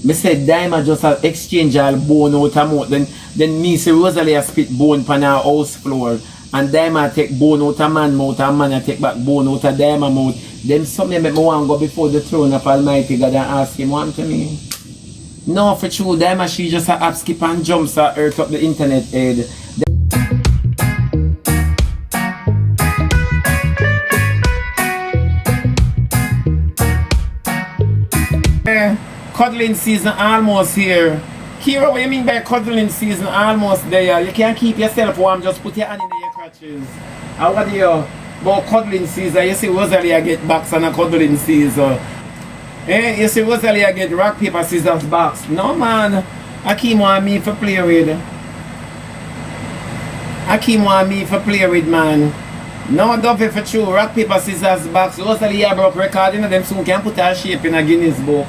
Me said Diamond just a exchange all bone out a mouth. Then me say Rosalie a spit bone pan our house floor. And Diamond take bone out a man mouth and man a take back bone out a Diamond mouth. Then something make me want to go before the throne of Almighty God and ask him what to me. No, for true, Diamond she just a hop skip and jumps a earth up the internet head. Cuddling season almost here. Kira, what you mean by cuddling season almost there? You can't keep yourself warm, just put your hand in your crutches. And what do you about cuddling season? You see Rosalie I get box and a cuddling season. You see Rosalie I get rock, paper, scissors box. No man, Akeem want me for play with. Akeem want me for play with, man. No, don't be for true. Rock, paper, scissors box. Rosalie I broke record, you know, them soon can put her shape in a Guinness book.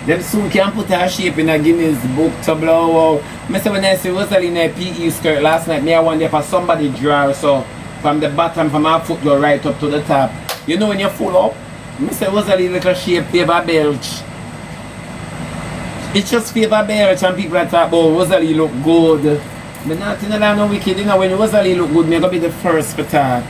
Them soon can put her shape in a Guinness book to blow out. I say when I see Rosalie in a PE skirt last night, me I wonder for somebody draw so from the bottom from her foot go right up to the top. You know when you full up? I say Rosalie little shape favor belch. It just favor belch and people are talk about Rosalie look good. But nothing that I'm no wicked, you know, when Rosalie look good, me I gonna be the first to talk.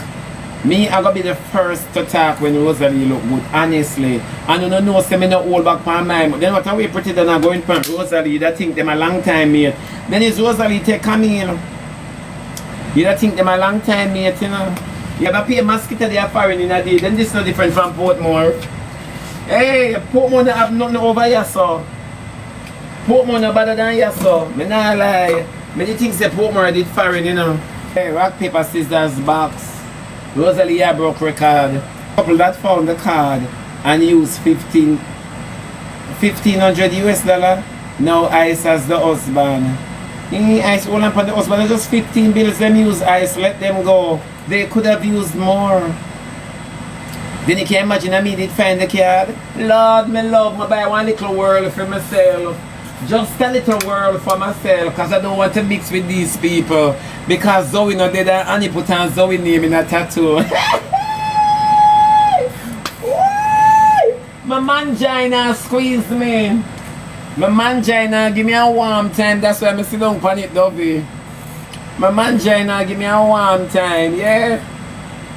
Me, I gonna be the first to talk when Rosalie look good, honestly. And you know, say me not hold back my mind. Then what a way pretty than I going from Rosalie, that think them a long time mate. Then is Rosalie take Camille. You don't think them a long time mate, you know. You have to pay a mosquito they are foreign in a day, then this is no different from Portmore. Hey, Portmore don't have nothing over here, so. Portmore no better than here, so. Me not lie. Me think say Portmore did foreign, you know. Hey, rock, paper, scissors, box. Rosalie I broke record. Couple that found the card and used 1500 US dollar. Now Ice as the husband. Ice all up on the husband, just 15 bills them use Ice, let them go. They could have used more. Then you can imagine I did find the card. Lord, me love me buy one little world for myself. Just a little world for myself, because I don't want to mix with these people. Because Zoe not dead and Annie put on Zoe name in a tattoo. My mangina squeeze me. My mangina give me a warm time. That's why I sit down on it, Dovey. My mangina give me a warm time, yeah.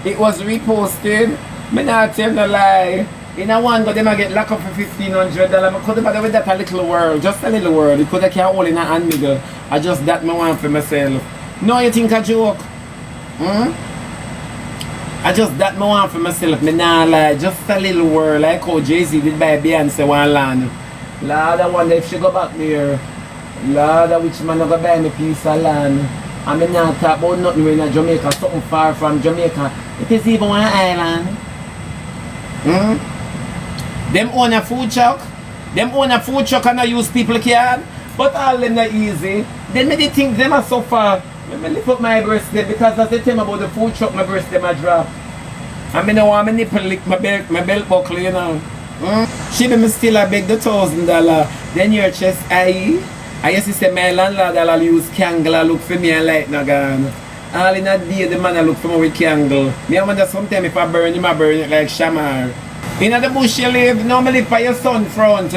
It was reposted. Me not tell no lie. In a one go them I get locked up for $1,500. I could have with that a little world, just a little world. It could have carried all in a hand middle. I just that me want for myself. No, you think a joke? I just that me want for myself. Me nah lie, just a little world. Like how Jay-Z did buy Beyonce one land. Lord, I wonder if she go back there. Lord, I wish man go buy me piece of land. I mean not talk about nothing in Jamaica, something far from Jamaica. It is even one island. Them own a food truck. Them own a food truck and I use people card. But all them not easy. Then me think them are so far. Me lift up my breast there because as they tell me about the food truck, my breast them a drop. And me know want my nipple lick my belt buckle, you know. She be me still a beg the $1,000. Then your chest I used to say my landlord I'll use candle look for me and light no gun. All in a day the man I look for me with candle. Me I wonder sometimes if I burn him I burn it like Shamar. In the bush you live, normally by your sun front.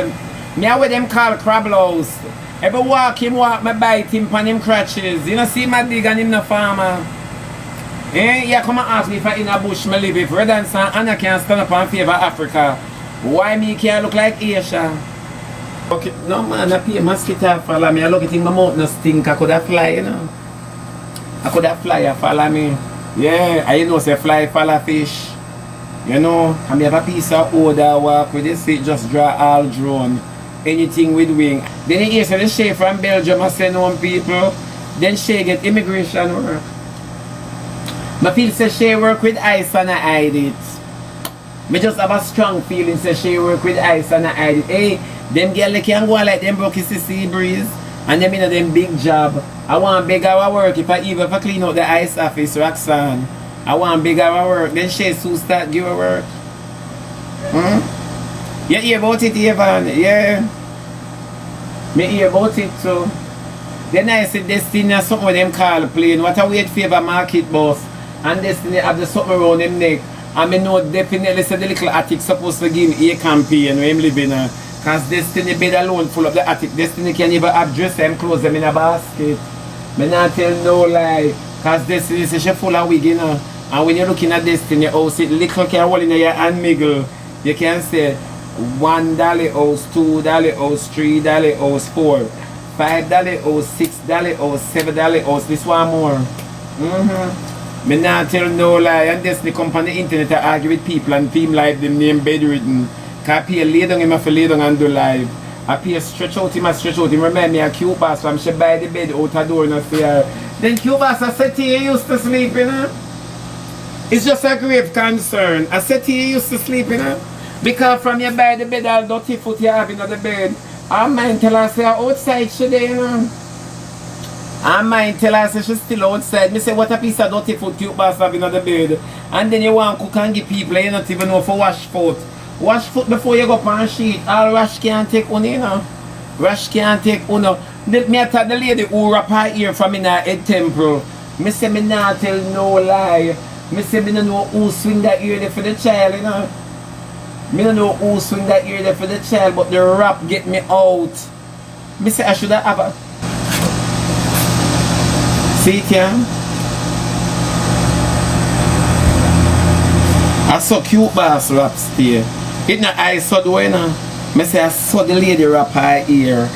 Me I with them call crab house. Every walk him walk, me bite him pan him crutches. You know see my dig and him no farmer. You come and ask me if I in a bush me live. If Red and Anna can stand up and favor Africa, why me can't look like Asia? Okay, no man, I pay mosquito follow me. I look at him my mouth no stink. I could have fly, you know. I could have fly follow me. Yeah, I know say fly follow fish. You know, I have a piece of order walk with this it just draw all drone. Anything with wing. Then you hear so the Shay from Belgium I send home people. Then Shay get immigration work. I feel say Shay work with Ice and I hide it. I just have a strong feeling say Shay work with Ice and I hide it. Hey, them girls can go like them broke sea breeze. And them in them big job. I want bigger work if I even clean out the ice office, Roxanne. I want bigger work. Then Shay soon start give her work. You hear about it, Evan? Yeah. Me hear about it too. Then I see Destiny has something with them call plane. What a weird favor market boss. And Destiny have the something around him neck. And I know definitely say the little attic supposed to give him a campaign where him living. Because Cause Destiny bed alone full of the attic. Destiny can even have dress and clothes them in a basket. Me not tell no lie. Cause Destiny says she full of wig, you know. And when you're looking at Destiny house, it little can roll in your hand miggle. You can say $1 house, $2 house, $3 house, $4, $5 house, $6 house, $7 house. This one more. Me not tell no lie. And Destiny come on the internet to argue with people and team live them name bedridden. Cause I pay lay down him have to lay down and do live. I pay stretch out him and stretch out him. Remind me of Q-Bass from she buy the bed out the door and I say then Q-Bass I said to you used to sleep, you know. It's just a grave concern. I said to you used to sleep, you know. Because from you buy the bed all dirty foot you have in the bed. I mind tell her say outside she there, you know. I mind tell her say she's still outside. Me say what a piece of dirty foot Q-Bass have in the bed. And then you want to cook and give people you don't even know for wash foot. Wash foot before you go up on sheet. All rash can't take uno, you know. Rash can't take uno. Me I tell the lady who wrap her ear from in her head temple. Me say me not tell no lie. Me say me don't know who swing that ear there for the child, you know. Me don't know who swing that ear there for the child, but the rap get me out. Me say I should have a... See it, yeah? I saw Q-Bass rap stay. It not I saw the way now. Me say I saw the lady rap her ear.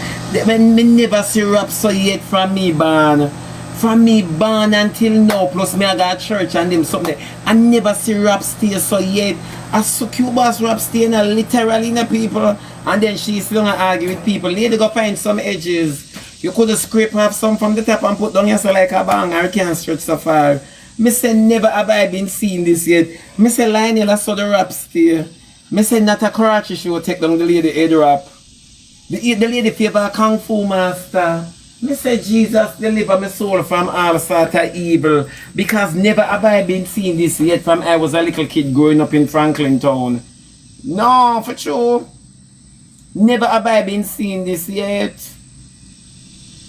Me never see rap so yet from me born. From me born until now. Plus me I got church and them something. I never see rap stay so yet. I saw Q-Bass rap stay now literally in the people. And then she still gonna argue with people. Lady go find some edges. You could scrape off some from the top and put down yourself like a bang or you can't stretch so far. Me say never have I been seen this yet. Me say Lionel I saw the rap stay. Me say not a karate show take down the lady head rap. The lady favor Kung Fu master. Me say Jesus deliver my soul from all sort of evil. Because never have I been seen this yet from I was a little kid growing up in Franklin town. No, for sure. Never have I been seen this yet.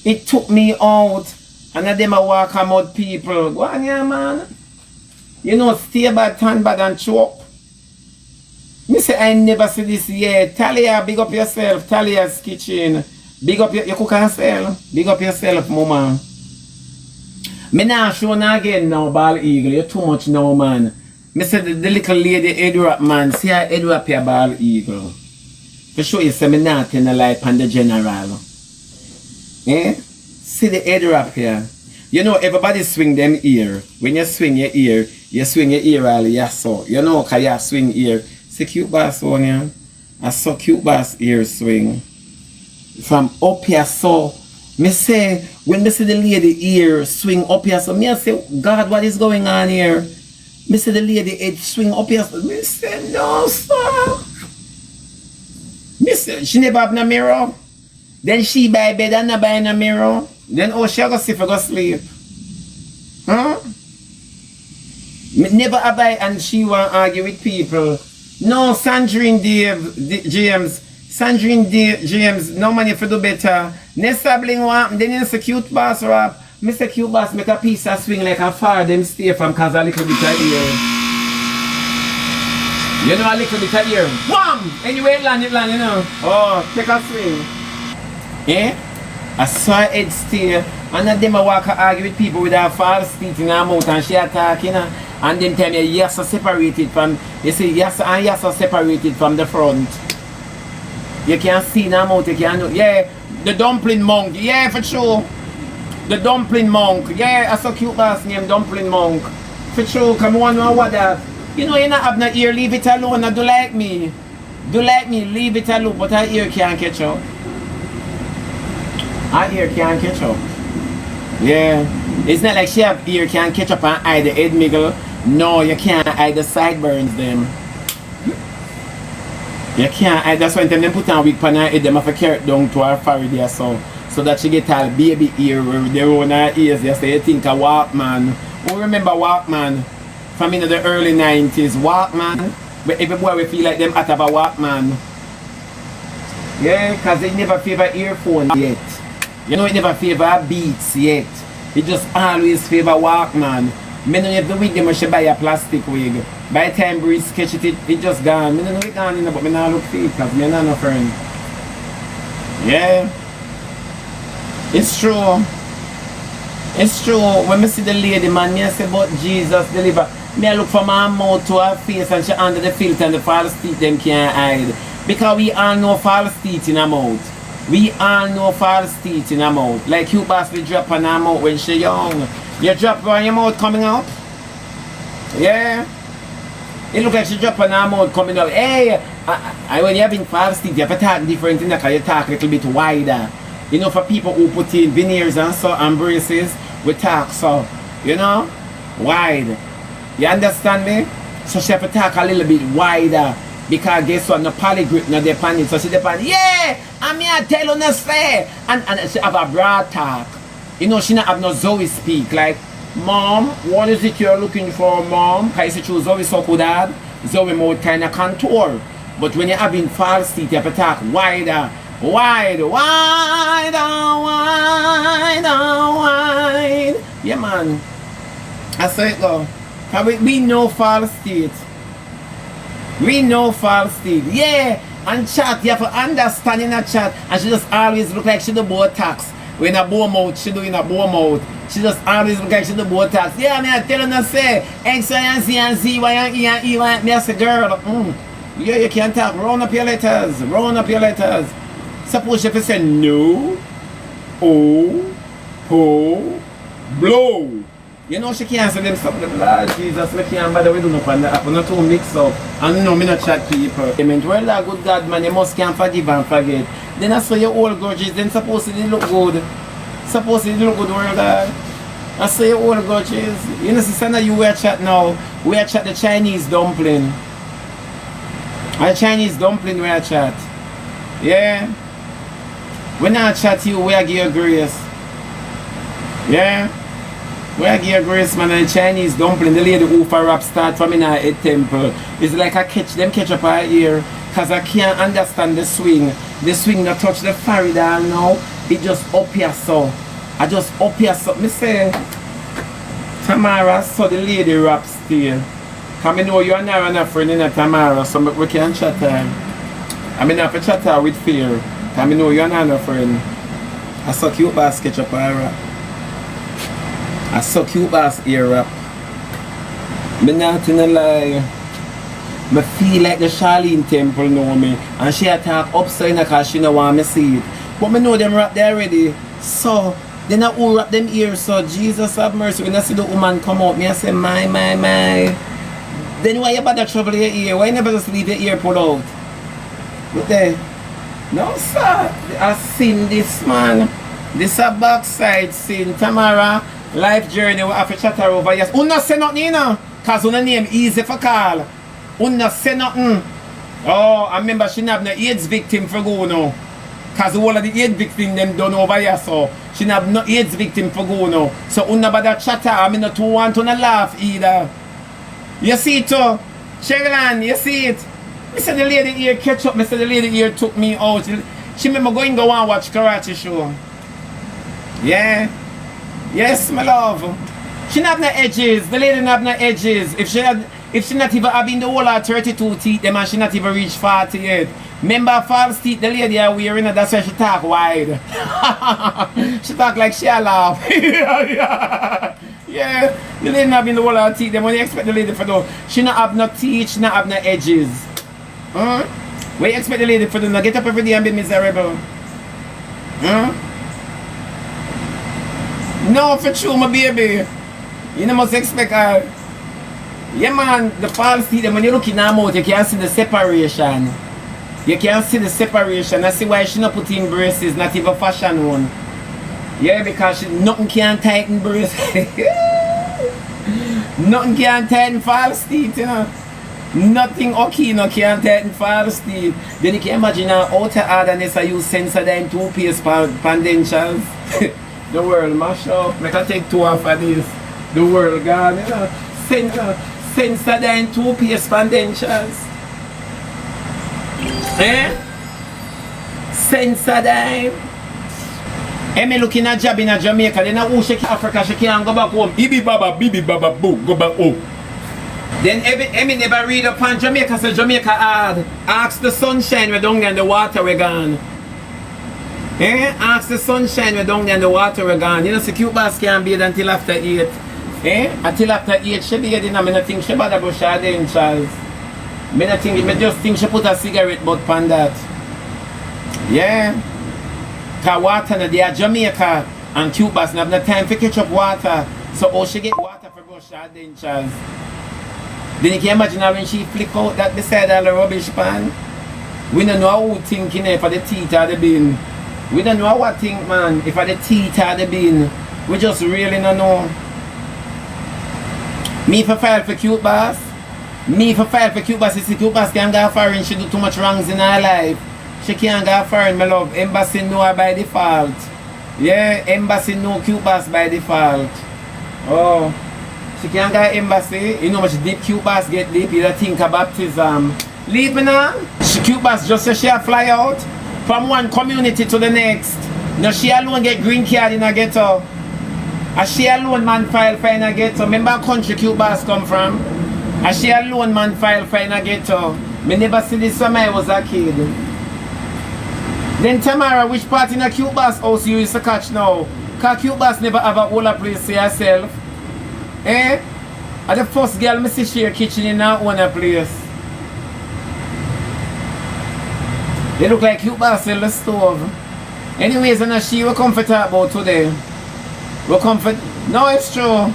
It took me out. And them a walk about people. Go on here, man. You know, stay bad, turn bad and choke. Me say I never see this yet. Talia, big up yourself. Talia's kitchen. Big up your cook and sell. Big up yourself, mama. Me now show now again now, Ball Eagle. You're too much now, man. Me say the little lady head wrap, man. See her head wrap here, Ball Eagle. For sure you say me not in the light on the general. Eh? See the head wrap here. You know everybody swing them ear. When you swing your ear all yes so. You know cause you swing ear. See Q-Bass on here. I saw Q-Bass ear swing. From up here so. Me say when me see the lady ear swing up here so me I say God what is going on here? Me see the lady head swing up here so me say no sir. Me say she never have no mirror. Then she buy bed and not buy no mirror. Then oh she go see for go sleep. Huh? Never have I and she want argue with people. No, Sandrine James. Sandrine James, no money for do better. Nessa bling one, then you say Q-Bass rap. Mr. Q-Bass make a piece of swing like a far them stay from cause a little bit of ear. You know a little bit of ear. Wham! Anyway land, you know. Oh, take a swing. Eh? I saw it stay and then them a walk and argue with people with her false teeth in her mouth and she attack, you know. And then tell me yes are separated from, you see yes and yes are separated from the front. You can see in her mouth, you can, yeah, the dumpling monk, yeah for sure. The dumpling monk, yeah, I saw Q-Bass name, dumpling monk. For sure, come on, what that? You know you not have no ear, leave it alone, and do like me. Do like me, leave it alone, but her ear can't catch up. Her ear can't catch up. Yeah. It's not like she have ear can't catch up and hide the head miggle. No, you can't hide the sideburns them. You can't hide, that's why them put on wig on her head, them have to carry it down to her forehead there so that she get her baby ear with their own her ears. You say you think a Walkman. Who remember Walkman? From in the early 90s. Walkman. But every boy will feel like them at a Walkman. Yeah, because they never favor earphone yet. You know it never favor Beats yet. It just always favor Walkman. Me don't have the wig them should buy a plastic wig. By the time Breeze sketch it, it just gone. Me don't know it gone in but me not look fake because me not no friend. Yeah. It's true. It's true. When I see the lady, man, me I say, but Jesus deliver. Me I look from her mouth to her face and she under the filter and the false teeth them can't hide. Because we all know false teeth in her mouth. We all know false teeth in her mouth. Like you possibly drop on her mouth when she young. You drop on your mouth coming out? Yeah. It look like she drop on her mouth coming out. Hey, when you're having false teeth, you have to talk different thing because you talk a little bit wider. You know, for people who put in veneers and so and braces, we talk so, you know, wide. You understand me? So she have to talk a little bit wider. Because guess what, no polygrip, no depending. So she depend, yeah, I'm here tell you no say. And she have a broad talk. You know, she not have no Zoe speak. Like, Mom, what is it you're looking for, Mom? Because you choose Zoe so good dad. Zoe mode kind of contour. But when you're having false teeth, you have to talk wider. Wide. Yeah, man. I say it go. We know false teeth. We know false teeth. Yeah. And chat, you have to understand in a chat. And she just always look like she do Botox. When a bow mouth, she doing a bow mouth. She just always look like she do Botox. Yeah, me I tell her say X, Y, and Z, and Z, Y, and E, and E, Y. Me I say, girl, yeah, you can't talk. Round up your letters. Round up your letters. Suppose if you say no, blow. You know she can't say them stuff. Lord Jesus, me can't bother with enough on the app. I'm not too mixed up. And no, me not chat people. Well, that good God, man, you must can't forgive and forget. Then I saw your old grudges, then suppose it look good. Suppose it look good, world dog. I saw your old grudges. You know, sister, you wear chat now. We are chat the Chinese dumpling. A Chinese dumpling we are chat. Yeah. When I chat you, we are give you grace. Yeah? We are give you grace, man. And the Chinese dumpling, the lady who for rap start from in our head temple. It's like I catch up our ear. Because I can't understand the swing. The swing not touch the forehead now. It just up here so. I just up here so. Me say, Tamara saw the lady rap still. Because I know you are not a friend in Tamara, so we can chat her. I mean, I have to chat her with fear. I know you're not a friend. I saw cute bass sketch up her rap. I saw cute bass ear rap. Me not in a lie. Me feel like the Charlene Temple know me. And she attack upside because she don't want me see it. But me know them rap there already. So, they not all rap them ears. So, Jesus have mercy. When I see the woman come out, me I say, my. Then why you bother trouble your ear? Why you never just leave your ear pulled out? Look there. No, sir. I seen this, man. This a backside sin. Tamara, life journey, we have to chat her over. Yes. Una say nothing, you know. Because una name easy for call. Una say nothing. Oh, I remember she have no AIDS victim for go now. Because all of the AIDS victim them done over here, so she have no AIDS victim for go now. So una bother chatter. I mean, not too want to laugh either. You see it too? Sherilyn, you see it? I said the lady here catch up. I said the lady here took me out. She made me go and watch karate show. Yeah. Yes, my love. She not have no edges. The lady not have no edges. If she not even having the whole of 32 teeth, then she not even reach 40 yet. Remember false teeth the lady are wearing, that's why she talk wide. She talk like she laugh. Yeah. The lady not having the whole of teeth. Then when you expect the lady for do, she not have no teeth, she not have no edges. What you expect the lady for do? Now get up every day and be miserable. No, for true, my baby. You know must expect her. Yeah, man, the false teeth, when you look in her mouth, you can see the separation. You can see the separation. I see why she not put in braces, not even fashion one. Yeah, because nothing can tighten braces. Nothing can tighten false teeth, you know. Nothing okay, no can tighten false teeth. Then you can imagine her outer hardness I use Sensodyne toothpaste dentures. The world mash up. Make I take two off of this. The world gone, you know. Sensodyne toothpaste dentures. Eh? Sensodyne. Me looking at job in Jamaica, then who she Africa, she can't go back home. Bibi baba, boo, go back home. Then Emmy never read up on Jamaica, so Jamaica hard. Ask the sunshine we don't get the water we gone. Eh? Ask the sunshine we're down there and the water we're gone. You know, the cute bass can't bathe until after 8. Eh? Until after 8, she bathe in. I mean, I think she bad brush her then, Charles. I just think she put a cigarette butt on that. Yeah. Cause water now, they are Jamaica and cute bass have no time to catch up water. So how she get water for brush her then, Charles? Then you can imagine her when she flick out that beside all the rubbish pan. We don't know who thinking if the teeth or the bin. We don't know what think, man, if the teeth or the bin. We just really don't know. Me for file for cute bass. Me for file for cute bass. You see cute bass can't go foreign. She do too much wrongs in her life. She can't go foreign, my love. Embassy know her by default. Yeah, embassy know cute bass by default. Oh. She can't go embassy. You know how much deep cute bass get deep. You don't think of baptism. Leave me now. Cute bass just say she fly out from one community to the next. Now she alone get green card in a ghetto. And she alone man file for in a ghetto. Remember country cute bass come from? And she alone man file for in a ghetto. Me never see this when I was a kid. Then Tamara, which part in a cute bass house you used to catch now? Cause cute bass never have a whole place to herself. Eh? And the first girl me see share kitchen in her own place. They look like cute bass in the stove. Anyways, and she will come for talk about today. Will come for... No, it's true.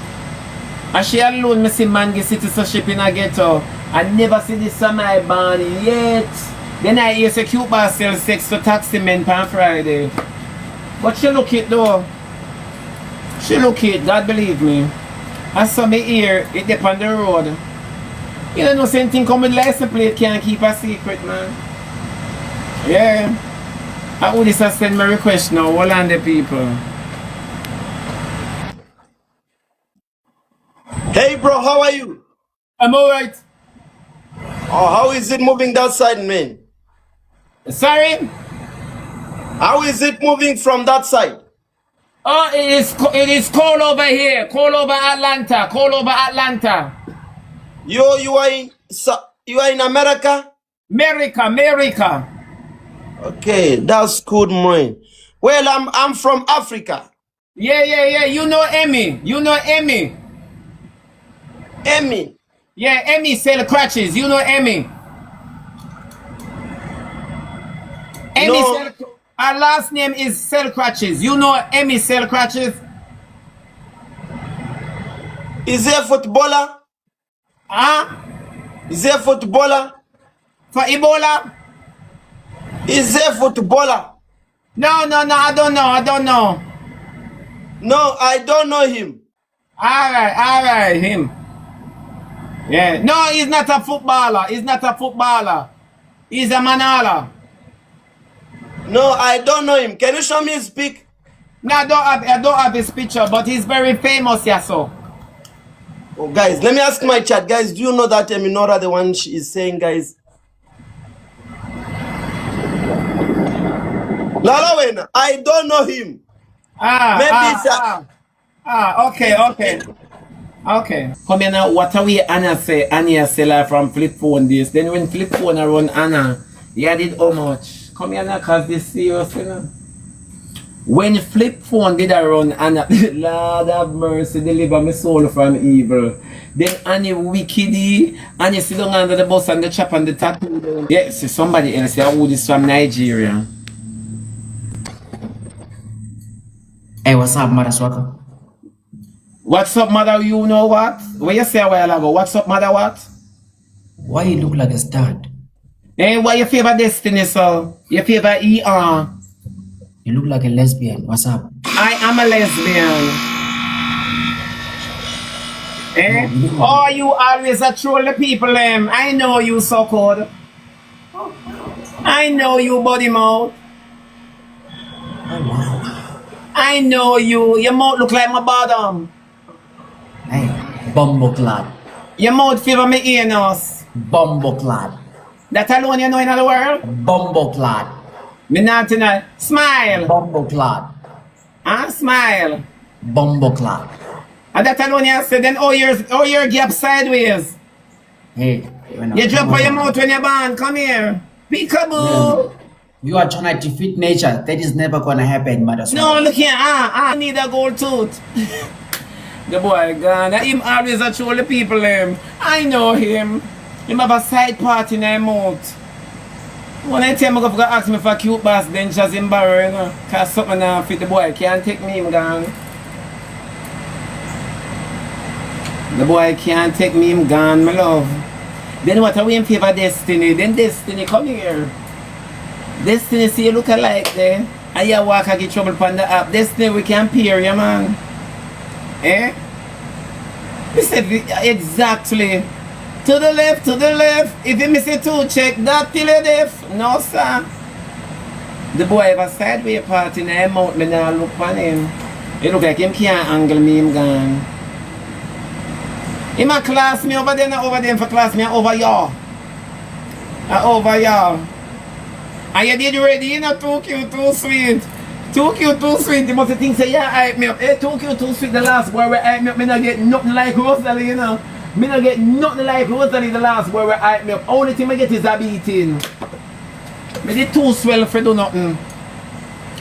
And she alone me see man get citizenship in a ghetto. I never see this on my band yet. Then I hear say cute bass sell sex to taxi men on Friday. But she look it though. She look it, God believe me. I saw me here, it dip on the road. You don't know same thing come with license plate can't keep a secret, man. Yeah. I would just send my request now, all on the people. Hey bro, how are you? I'm alright. Oh, how is it moving that side, man? Sorry? How is it moving from that side? Oh, it is cold over here. Cold over Atlanta. Cold over Atlanta. You are in America? America. Okay, that's good, man. Well, I'm from Africa. Yeah. You know Emmy. Emmy. Yeah, Emmy sell crutches. You know Emmy. Emmy No. sell... Her last name is Sell Crutches. You know Emmy Sell Crutches? Is he a footballer? Huh? Is he a footballer? For Ebola? Is he a footballer? No, I don't know. No, I don't know him. Alright, him. Yeah. No, he's not a footballer. He's a manala. No, I don't know him. Can you show me his pic? No, I don't have his picture, but he's very famous, yeah, so. Oh, guys, let me ask my chat. Guys, do you know that Eminora, the one she is saying, guys? Lalawena, I don't know him. Okay. Come here now, what are we Anna say? Anya seller from flip phone this. Then when flip phone I run Anna, yeah, did how much? Come here now, cause this serious, you know. When flip phone did I run Anna, Lord have mercy, deliver my soul from evil. Then Annie wickedy, Annie sit down under the bus and the chop and the tattoo. Yeah, see somebody else say, oh, this from Nigeria. Hey, what's up, mother swaka? What's up, mother? You know what? What you say a while ago? What's up, mother? What? Why you look like a stud? Hey, why you favor Destiny, sir? You favor ER? You look like a lesbian. What's up? I am a lesbian. Eh? Oh, you always a troll the people, I know you so cold. I know you, body mouth. Oh, wow. I know you. Your mouth look like my bottom. Hey, bumbleclad. Your mouth favor me anus. Bumbleclad. That alone you know in the world? Bumbleclad. Me not tonight. Smile. Bumbleclad. Huh? Smile. Bumbleclad. And that alone you say, then your gap sideways. Hey. You drop on your mouth when you're born. Come here. Peekaboo. You are trying to defeat nature. That is never gonna happen, mother. No, look here, I need a gold tooth. The boy gone. Him always a troll the people him. I know him. Him have a side part in his mouth. One time I go ask me for a cute bass bench as him borrow, you know. Cause something now fit the boy can't take me, him gone. The boy can't take me, him gone, my love. Then what are we in favor Destiny? Then Destiny come here. Destiny see you look alike there. And you walk and get trouble upon the app. Destiny we can peer you, man. Eh? We said exactly. To the left, to the left. If you miss it too, check that till you deaf. No, sir. The boy have a sideway part in the mouth, me now look on him. It look like him can't angle me, him gone. Him a class me over there, not over there for class me, over y'all. Over y'all. And you did ready, you know, too cute, too sweet. Too cute, too sweet. You must think say, yeah, hype me up. Hey, too cute, too sweet, the last boy we hype me up. Me not get nothing like Rosalie, you know. Me not get nothing like Rosalie, the last boy we hype me up. Only thing I get is a beating. Me did too swell for do nothing.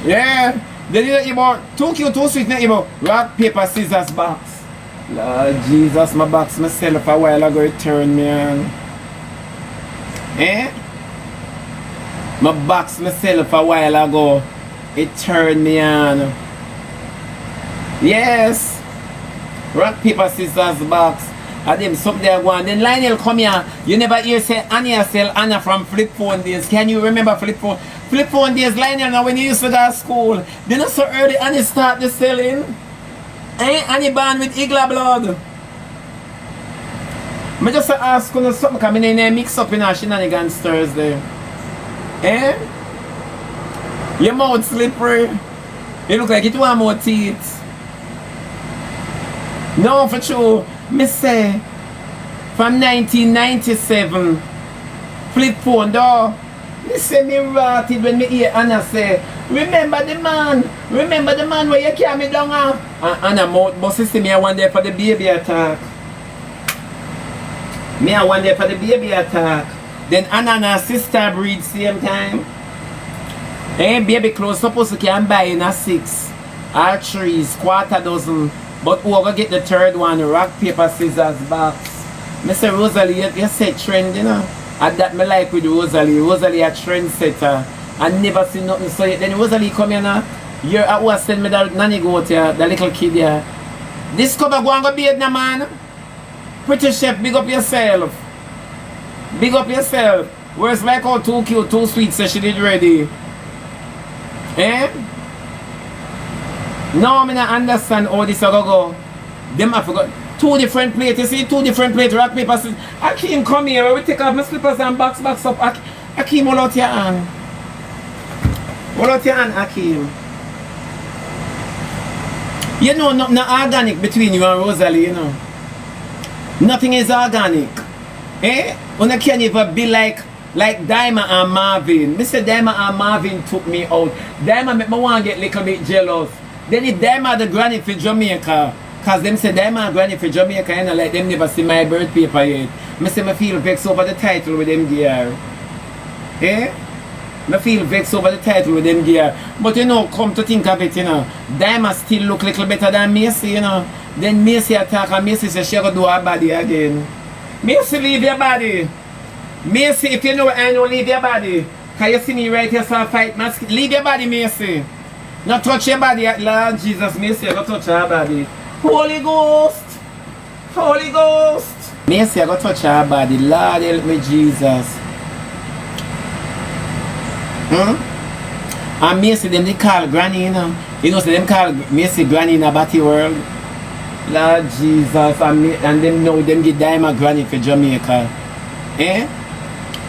Yeah. Then you know, too cute, too sweet, you know, rock, paper, scissors, box. Lord Jesus, my box myself a while ago, it turned me on. Eh? My box myself a while ago, it turned me on. Yes. Rock, paper, scissors, box. And them something there go on. Then Lionel come here. You never hear say Anya sell Anna from flip phone days. Can you remember flip phone? Flip phone days, Lionel, now when you used to go to school. They not so early Annie start the selling. Eh? Annie born with Igla blood. I just ask you something because I didn't mix up in our shenanigans Thursday. Eh? Your mouth slippery. You look like it want more teeth. No, for true. Me say, from 1997, flip phone door. Me say me rotted when me hear Anna say, remember the man where you carry me down off. And Anna mouth bossy say me I want there for the baby attack. Me I want there for the baby attack. Then Anna and her sister breed same time. Eh, baby clothes supposed to can buy in a 6 or 3s, quarter dozen. But who will get the third one, rock, paper, scissors, box. Me say Rosalie, you say trend, you know. And that me like with Rosalie. Rosalie a trendsetter. I never see nothing so yet. Then Rosalie come here now. You're at what send me that nanny goat here, the little kid here. This cover go and go bed now, man. Pretty chef, big up yourself. Big up yourself. Where's like how too cute, too sweet, so she did ready. Eh? No, I don't understand how this go. Them I forgot. 2 different plates, you see 2 different plates, rock, paper, scissors. Akeem come here, we take off my slippers and box up. Akeem, hold out your hand. Hold out your hand, Akeem. You know, nothing organic between you and Rosalie, you know. Nothing is organic. Eh? You can't even be like Diamond and Marvin. Mr. Diamond and Marvin took me out. Diamond make me want to get a little bit jealous. Then if Diamond the granny for Jamaica, cause them say Diamond granny for Jamaica, and like them never see my birth paper yet. Me say me feel vexed over the title with them gear. Eh? Me feel vexed over the title with them gear. But you know, come to think of it, you know, Diamond still look a little better than Macy, you know. Then Macy attack and Macy say she gonna do her body again. Macy, leave your body. Macy, if you know I know, leave your body. Can you see me right here so I fight mask? Leave your body, Macy. Not touch your body, Lord Jesus, Macy, I go touch her body. Holy Ghost! Holy Ghost! Macy, I go touch her body. Lord help me, Jesus. And Macy, them they call Granny, you know. You know, so them call Macy Granny in a batty world. Lord Jesus, and them know them give Diamond Granny for Jamaica. Eh?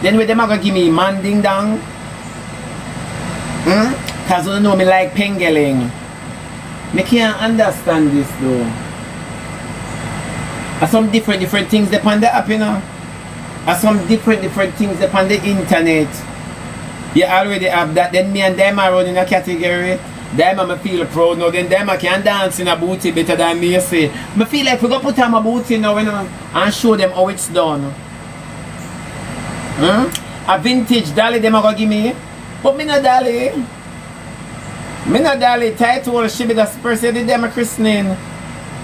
Then with them I go give me man ding dong. Cause you know me like pengeling. Me can't understand this though. There's some different things upon the app, you know. There's some different things upon the internet. You already have that. Then me and them are running a category. Them I feel proud now. Then them I can dance in a booty better than me, you see. I feel like we go put on my booty now, you know, and show them how it's done. A vintage dolly them I go give me. But me not dolly. Me not dolly. Title Shebada person did them a christening.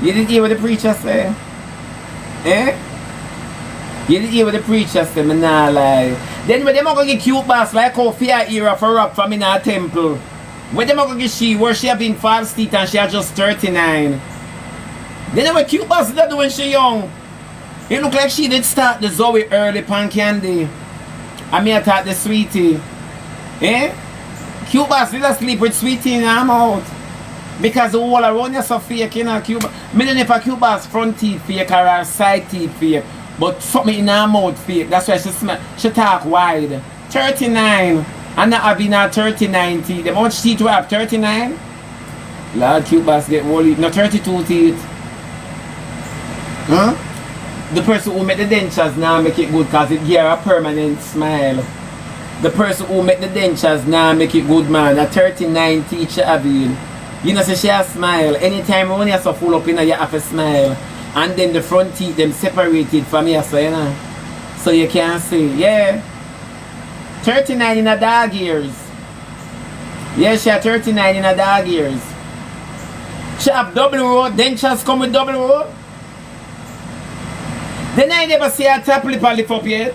You didn't hear what the preacher say? Eh? You didn't hear what the preacher say, me nah lie. Then when them are gonna get cute boss like how fear era for rap from in our temple. When them are gonna get she where she have been false teeth and she are just 39. Then them a cute boss that do when she young. It look like she did start the Zoe early pan candy. And me I thought the sweetie. Eh? Cute boss did I sleep with sweetie and I'm out. Because the whole around you so fake, you know, cute boss. Me don't know if a cute boss front teeth fake or her side teeth fake. But something in her mouth fake. That's why she talk wide. 39. And not having her 39 teeth. How much teeth do I have? 39? Lord, cute boss get worried. No, 32 teeth. Huh? The person who make the dentures now make it good because it give her a permanent smile. The person who make the dentures now make it good, man. A 39 teeth she have in. You know, so she has smile. Anytime when you're so full up in her, you have to smile. And then the front teeth, them separated from here, so you know. So you can't see. Yeah. 39 in a dog years. Yeah, she have 39 in a dog years. She have double row, dentures come with double row. Then I never see her top lip lift up yet.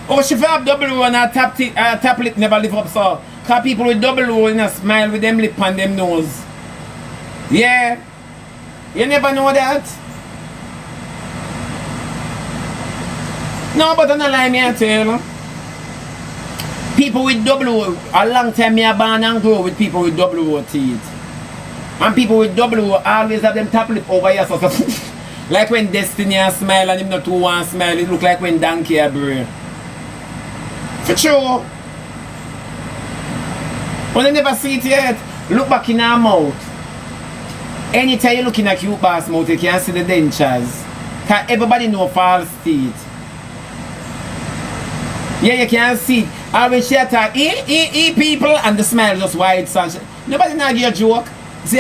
Oh, she have double row and her top lip never lift up, so. Because people with double row in a smile with them lip and them nose. Yeah. You never know that? No, but I'm not lying, I tell you. People with double row, a long time me a born and grow with people with double row teeth. And people with double row always have them top lip over here. So like when Destiny a smile and him not too want smile, it look like when Donkey a bray. For sure. But I never see it yet. Look back in her mouth. Anytime you look in a cute boss mouth, you can see the dentures. Because everybody know false teeth. Yeah, you can see. And when she attack, people, and the smile just wide. Nobody not give a joke. See,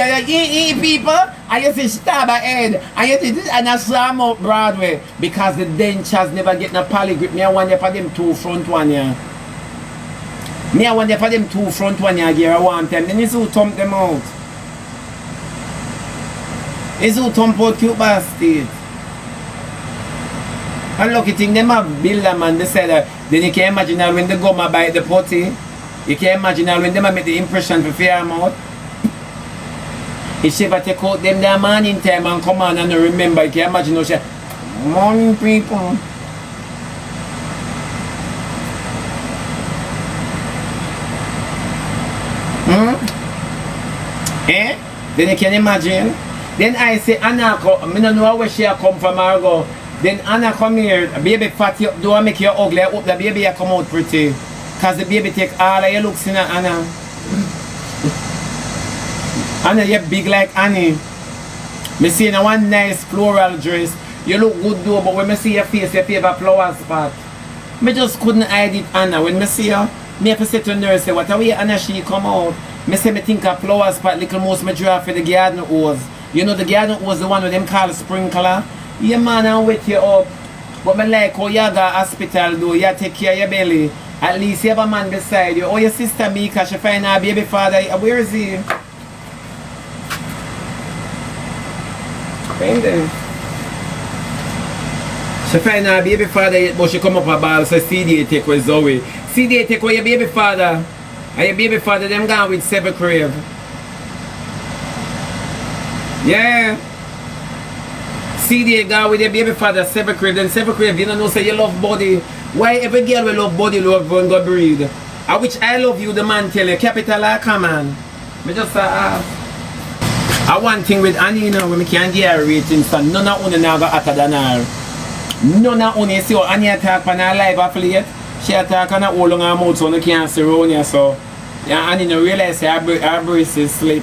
people, and you see she stab her head, and you see this, and I slam out Broadway. Because the dentures never get no poly grip. Me I want you for them two front one, yeah. Me I want you for them two front one, yeah, give her one time. Then it's who thump them out. It's who thump out cute bastard. And lucky thing, them have build them and they said that. Then you can imagine when they go and buy the potty. You can imagine when they make the impression for fear them out. If she ever take out them their morning time and come on and remember, you can imagine how she morning people. Eh? Then you can imagine. Then I say Anna, I don't know where she come from or go. Then Anna come here, baby fat you do I make you ugly, I hope the baby come out pretty. Cause the baby take all of your looks in Anna. Anna, you're big like Annie. Me see in one nice floral dress. You look good though, but when me see your face, your favorite flower spot. Me just couldn't hide it, Anna. When me see her, me have to say to the nurse, say, what a way Anna she come out. Me say me think a flower spot, little mouse me draw for the garden hose. You know the garden hose, the one with them called sprinkler. Yeah man, I wet you up. But me like how you go to hospital though, you take care of your belly. At least you have a man beside you. Oh, your sister Mika, she find her baby father. Where is he? Find him. She find her baby father yet, but she come up a ball, so CD take with Zoe. CD take with your baby father. And your baby father, them gone with 7 crave. Yeah. CD gone with your baby father, 7 crave. Then 7 crave, you don't know, say you love body. Why every girl will love body, love and go breed? I which I love you, the man tell you, capital or come on. Me just ask. I one thing with Annie, you know, when we can't get her rating, so none of them now got hotter than her. None of them, see how Annie attack on her live affiliate. She attack on her all on her mouth so you can't see around here, so yeah, Annie no realize her braces slip.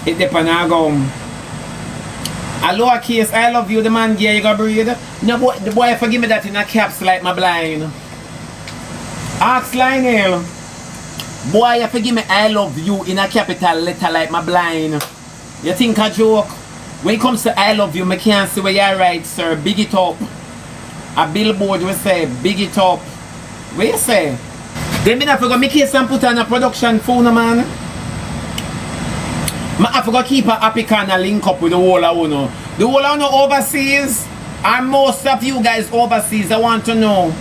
It depends on her gum. A lower case, I love you, the man gear you got breed. No boy, the boy forgive me that in a caps like my blind. Ask Lionel. Boy, you forgive me, I love you in a capital letter like my blind. You think a joke? When it comes to I love you, I can't see where you're right, sir. Big it up. A billboard will say, big it up. What you say? Then me have to go make case and put on a production phone, man. I have to go keep a happy can and link up with the whole of uno. The whole of uno overseas, and most of you guys overseas, I want to know.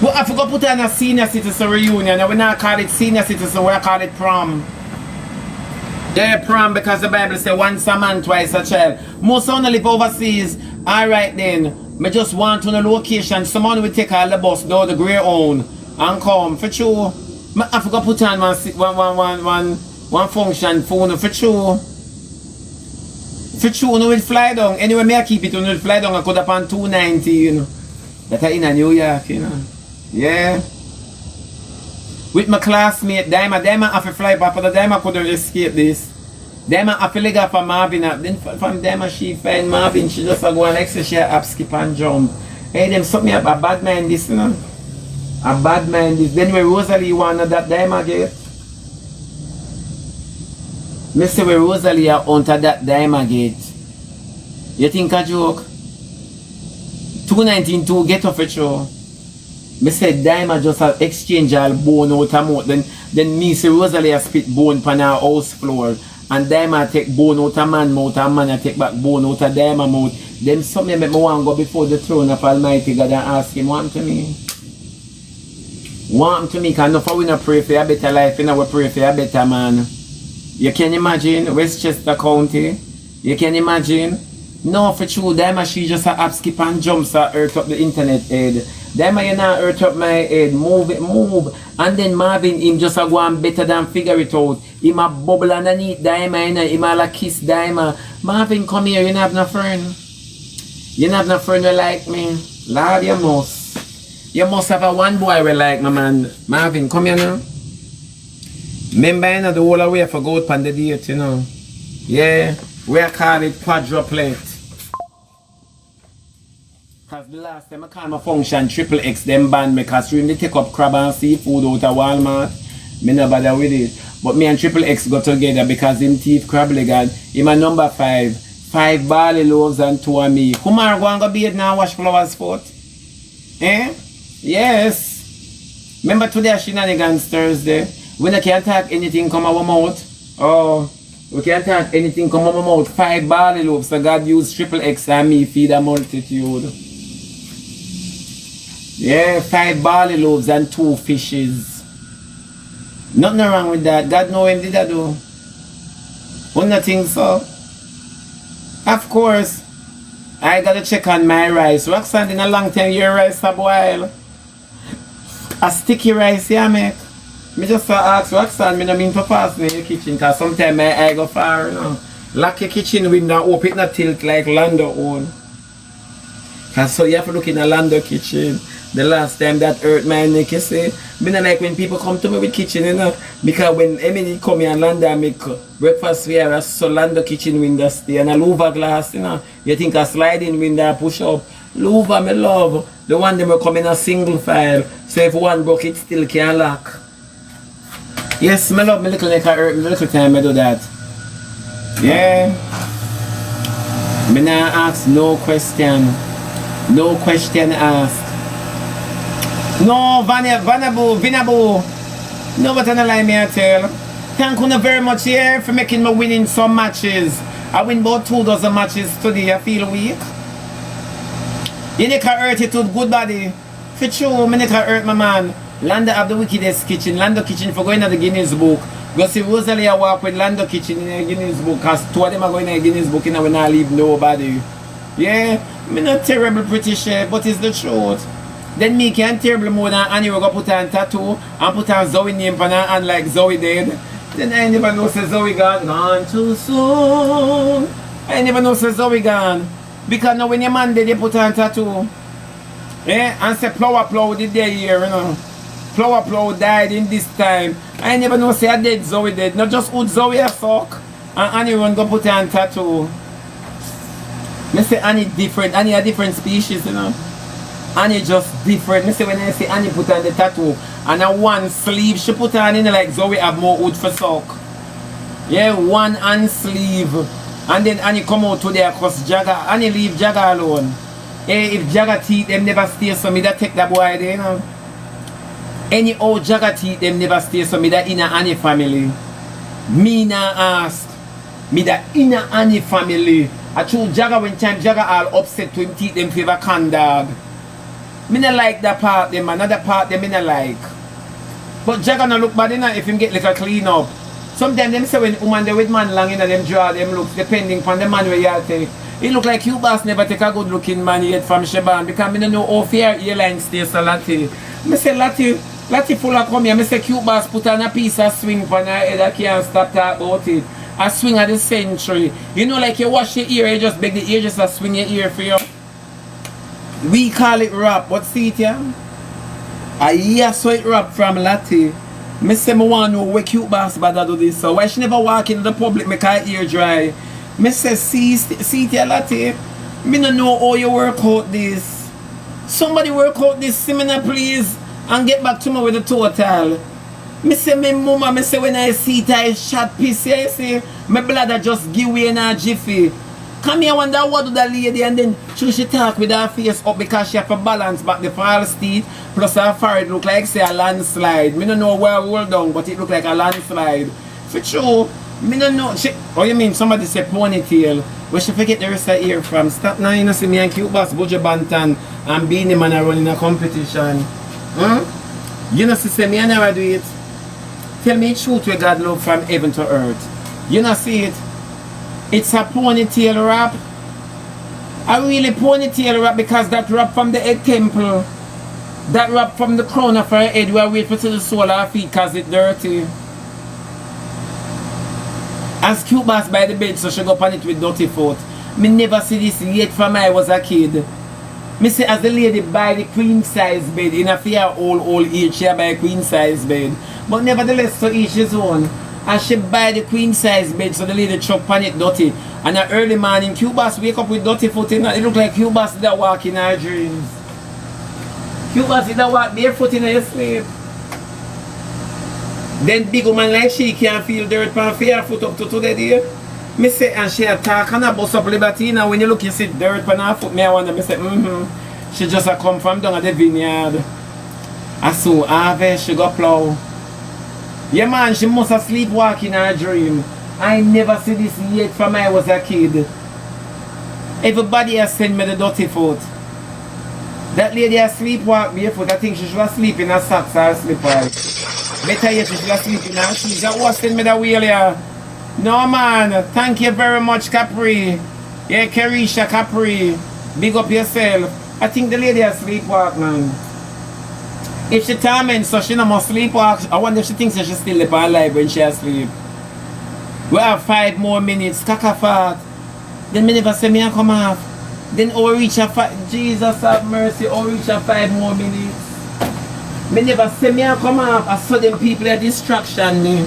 We have to go put on a senior citizen reunion, and we not call it senior citizen, we call it prom. Yeah, prom, because the Bible says once a man, twice a child. Most of them live overseas. Alright then, I just want to know location. Someone will take all the bus down the Grey Own and come for sure. I have to go put on one function phone for sure. For sure, no will fly down. Anyway, me I keep it on will fly down. I could up on 290, you know. That are in a New York, you know. Yeah. With my classmate, Daima have to fly back, but the Daima couldn't escape this. Daima have to leg up for Marvin up. Then from Daima she find Marvin, she just go and like say she up, skip and jump. Hey, them suck me up, a bad man this, you know. A bad man this. Then when Rosalie wanna that Daima get. Me say when Rosalie are under that Daima gate. You think a joke? 219 get off it show. Me said Daima just have exchange all bone out of mouth. Then me say Rosalie a spit bone pan her house floor. And Daima take bone out of man mouth and man a take back bone out of Daima mouth. Then some make me want to go before the throne of Almighty God and ask him, want to me? Want to me, because enough we not pray for a better life, you know, we pray for a better man. You can imagine Westchester County? You can imagine? No, for true, Daima she just a up skip and jumps and earth up the internet head. Daima you not earth up my head, move it, move. And then Marvin, him just a go and better than figure it out. Him a bubble underneath Daima, you know, him a like kiss Daima. Marvin, come here, you not have no friend. You not have no friend who like me. Lord, you must. You must have a one boy who like my man. Marvin, come here now. Remember, you know, the whole way for go out on the date, you know. Yeah, we call it quadruplet. Because the last time I called my function, Triple X, them banned me because when they take up crab and seafood out of Walmart, me no bother with it. But me and Triple X got together because him thief crab leg and him a number 5. 5 barley loaves and 2 of me. Who are going to be now wash flowers foot? Eh? Yes. Remember today shenanigans Thursday? We no can't talk anything come our mouth. Oh, we can't talk anything come our mouth. 5 barley loaves, so God used Triple X and me feed a multitude. Yeah, 5 barley loaves and 2 fishes. Nothing wrong with that. God know him did that do. Wouldn't you think so? Of course. I gotta check on my rice. Roxanne in a long time your rice a boil. A sticky rice, yeah, mate. Me just ask Roxanne, me no mean to pass me in the kitchen because sometimes my eye go far, you know. Lock your kitchen window, open it not tilt like Lando own. Cause so you have to look in a Lando kitchen. The last time that hurt my neck, you see. Me not like when people come to me with kitchen, you know. Because when Emily come here and Lando make breakfast here, I saw Lando kitchen window stay and a louver glass, you know. You think a sliding window push up. Louver, me love. The one them will come in a single file. So if one broke it still can lock. Yes, me love my little neck hurt me little time I do that. Yeah. Me not ask no question. No question asked. No, Vinabo. No, but I don't lie me I tell. Thank you very much here for making me winning some matches. I win about 2 dozen matches today. I feel weak. You need to hurt it with good body. For true, me need to hurt my man. Lando have the wickedest kitchen. Lando kitchen for going to the Guinness book. Go see Rosalie walk with Lando kitchen in the Guinness book. Because 2 of them are going in the Guinness book and I will not leave nobody. Yeah, me not terrible pretty shit, but it's the truth. Then me can terrible more than Annie will go put on tattoo and put on Zoe name on her hand like Zoe did. Then I never know say Zoe gone too soon. I never know say Zoe gone. Because now when your man did they put on tattoo. Yeah, and say plow did they here, you know. Plow died in this time. I never know say I dead Zoe dead. Not just who Zoe a fuck. And Annie run go put on tattoo. Me say Annie different. Annie a different species, you know. Annie just different. Me say when I see Annie put on the tattoo and a one sleeve she put on in like Zoe have more wood for sock. Yeah, one hand sleeve. And then Annie come out today cause Jagger. Annie leave Jagger alone. Hey, if Jagger teeth them never stay so me that take that boy there, you know. Any old jagger teeth them never stay, so me that in any family. Me na ask. Me that in any family. I choose jagger when time jagger all upset to him teeth them favor can dog. Me not like that part them, another part them me not like. But jagger no look bad enough if him get little clean up. Sometimes them say when woman they with man long in them draw them looks depending on the man where you take. It look like you boss never take a good looking man yet from Shebada because me don't know how fair airline stays so Lati. Me say Lati full of come here. Me say cute boss put on a piece of swing for her head. I can't stop talk about it. A swing of the century. You know like you wash your ear, you just beg the ear just to swing your ear for you. We call it rap, but see it yeah? I hear so it rap from Lati. Me say me want to know where cute boss bad do this. So why she never walk into the public make her ear dry? Me say see it yeah Lati. Me don't know how you work out this. Somebody work out this seminar please. And get back to me with the total. Me say me mama, me say when I see it I shot piece, you see, my blood just give way in a jiffy. Come here wonder what do that lady and then she talk with her face up because she have to balance back the false teeth plus her forehead look like say a landslide. Me don't know where I hold down but it look like a landslide. For true, me don't know. Oh you mean somebody say ponytail? Where she forget the rest of the ear from? Stop now you know see me and cute boss Buju Bantan and Beanie Man are running a competition. You know, sister, me I never do it. Tell me the truth where God love from heaven to earth. You know, see it? It's a ponytail wrap. I really ponytail wrap because that wrap from the head temple. That wrap from the crown of her head where we put to the sole of her feet because it's dirty. As cute boss by the bed so she go upon it with dirty foot. Me never see this yet from I was a kid. Me say as the lady buy the queen size bed in a fair old age she buy a queen size bed. But nevertheless to each his own. And she buy the queen size bed so the lady chuck on it dirty. And an early morning cute boss wake up with dirty foot in it look like cute boss that walk in her dreams. Cute boss that walk barefoot in her sleep. Then big woman like she can't feel dirt from fair foot up to today. Me say, and she attack and a bust up Libertina. When you look, you see dirt on her foot. Me I wonder, me say, She just a come from down at the vineyard. I saw harvest, she go plow. Yeah man, she must have sleepwalk in her dream. I never see this yet from I was a kid. Everybody has sent me the dirty foot. That lady has sleepwalk barefoot. I think she should have sleep in her socks or slipper. Better yet, she should have sleep in her shoes. That was send me the wheel here. No man, thank you very much Capri. Yeah, Kerisha Capri. Big up yourself. I think the lady has sleepwalk man. If she torment so she no must sleepwalk, I wonder if she thinks that she still live her life when she asleep. We have 5 more minutes, caca Then me never say me and come off. Then or reach a 5, Jesus have mercy, or reach a 5 more minutes. Me never say me and come off, I saw them people a distraction me.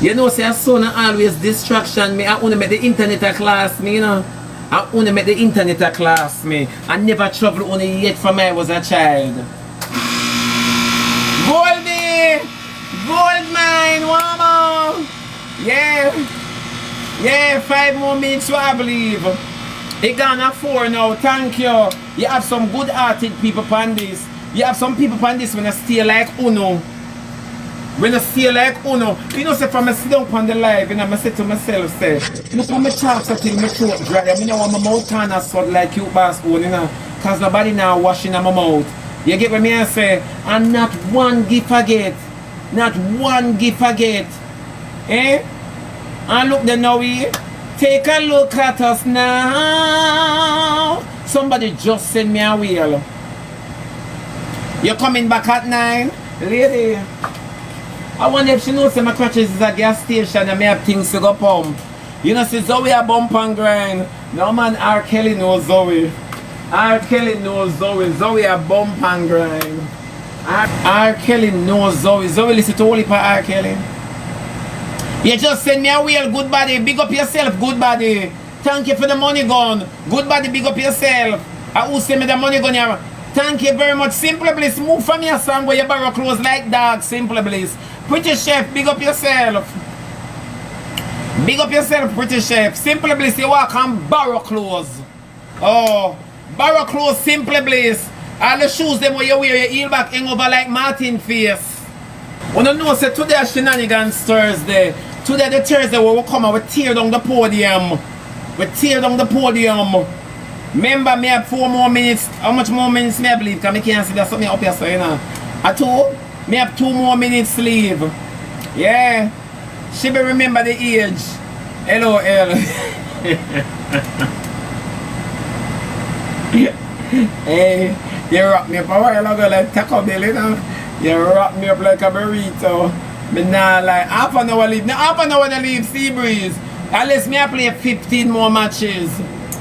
You know, say a son always distraction me. I want to make the internet a class me, you know. I want to make the internet a class me. I never traveled only yet from I was a child. Goldie! Gold mine, one more! Yeah. Yeah, 5 more minutes, so I believe. It gone at 4 now, thank you. You have some good hearted people on this. You have some people on this when I stay like Uno. When I stay like Uno, you know, say from I sit down on the live, and I say to myself, say, look how my chops are till my throat dry. I mean, I want my mouth kind of sort like you boss, you know, because nobody now washing my mouth. You get what me I say? And not one gift forget. Not one gift forget. Eh? And look then now we take a look at us now. Somebody just send me a wheel. You're coming back at 9? Lady. I wonder if she knows that my crutches is a gas station and me have things to go pump. You know, see Zoe a bump and grind. No man, R. Kelly knows Zoe. R. Kelly knows Zoe. Zoe a bump and grind. R. Kelly knows Zoe. Zoe listen to only for R. Kelly. You just send me a wheel, good body. Big up yourself, good body. Thank you for the money gun. Good body, big up yourself. I who send me the money gun here. Thank you very much. Simple Bliss, move from your song where you borrow clothes like dogs. Simple Bliss. Pretty Chef, big up yourself. Big up yourself, Pretty Chef. Simple Bliss, you walk and borrow clothes. Oh, borrow clothes, Simple Bliss. All the shoes them where you wear, your heel back hang over like Martin face. We don't know, say today is Shenanigans Thursday. Today the Thursday where we come and we tear down the podium. We tear down the podium. Remember, me have 4 more minutes. How much more minutes me I believe? Because I can't see there's something up here, so you know. At 2, me have 2 more minutes to leave. Yeah. Shebby remember the age. LOL. Hey, you rock me up a while ago like Taco Bell, you know. You rock me up like a burrito. But now like half an hour leave. Now half an hour to leave Sea Breeze. Unless me I play 15 more matches.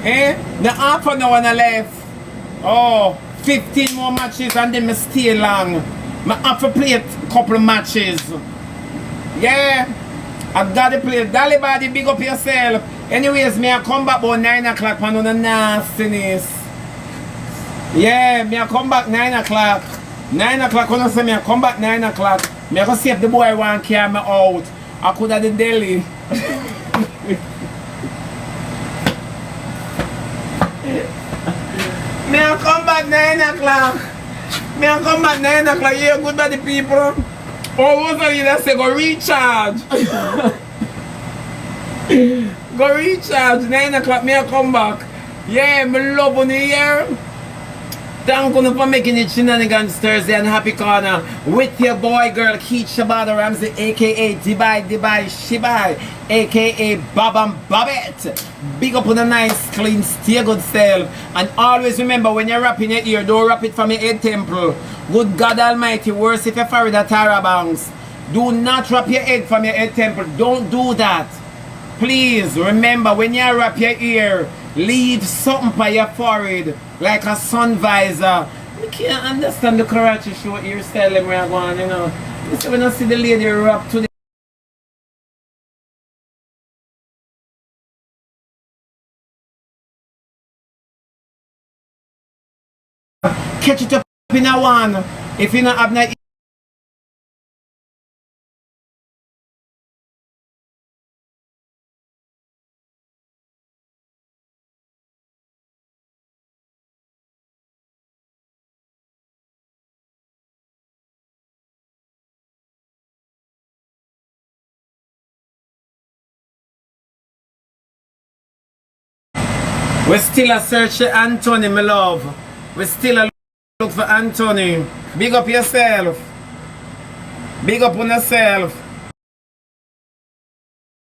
Eh? Now half an hour left. Oh, 15 more matches and then me stay long. I have to play a couple of matches. Yeah. I gotta play. Dolly body, big up yourself. Anyways, me I come back about 9 o'clock on the nastiness. Yeah, me I come back 9 o'clock. 9 o'clock when I say me I come back 9 o'clock. Me I go see if the boy want to carry me out. I could have the deli. Me I come back 9 o'clock. Me I come back 9 o'clock. Yeah, good by the people. Oh, what's that you that say go recharge? Go recharge 9 o'clock. Me I come back. Yeah, me love on the year. Thank you for making it Shenanigans Thursday and Happy Corner with your boy girl Keith Shebada Ramsey aka Dubai Shebby aka Babam Babette. Big up on a nice clean stay good self and always remember when you rap in your ear don't rap it from your head temple. Good God Almighty, worse if you're foreign at Tarabanks. Do not wrap your head from your head temple. Don't do that. Please remember when you wrap your ear, leave something by your forehead like a sun visor. I can't understand the Karachi show hairstyle them where I go on, you know. You see when I see the lady wrap to the catch it up in a one. If you not have no we still a search for Anthony, my love. We still a look for Anthony. Big up yourself. Big up on yourself.